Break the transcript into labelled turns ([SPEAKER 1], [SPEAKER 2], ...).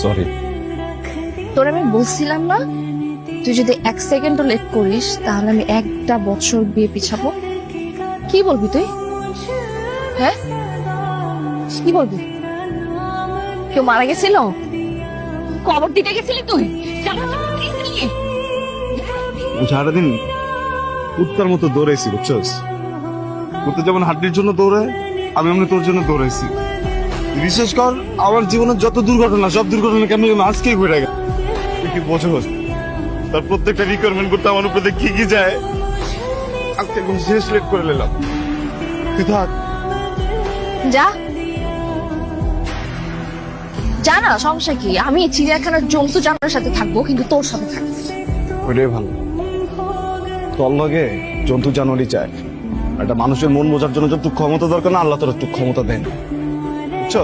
[SPEAKER 1] Sorry.
[SPEAKER 2] তোর আমি বলছিলাম না, তুই যদি 1 সেকেন্ডও লেট করিস তাহলে আমি 1টা বছর বিয়ে পিছাবো। কি বলবি তুই? হ্যাঁ, কি বলবি? কেউ মারা গেছিল? কবর দিতে গেছিলি তুই?
[SPEAKER 1] সারাদিন কুত্তার মতো দৌড়াইছি, বুঝছস? কুত্তা যেমন হাড্ডির জন্য দৌড়ায়, আমি এমনি তোর জন্য দৌড়াইছি। বিশেষ কর আমার জীবনের যত দুর্ঘটনা, সব দুর্ঘটনা কেমন আজকেই ঘুরে গেল। তুই কি বোঝোস? তার প্রত্যেকটা রিকোয়ারমেন্ট করতে আমার উপরে কি কি যায়, আজকে একদম শেষ লেট করে নিলাম। তুই থাক।
[SPEAKER 2] যা যা না, সমস্যা কি? আমি চিড়িয়াখানার জন্তু জানোয়ারের সাথে থাকবো, কিন্তু তোর সাথে থাকবো।
[SPEAKER 1] ওইটাই ভালো। তোর লগে জন্তু জানোয়ারই চায়। একটা মানুষের মন বোঝার জন্য যতটুকু ক্ষমতা দরকার না, আল্লাহ তোর একটু ক্ষমতা দেন।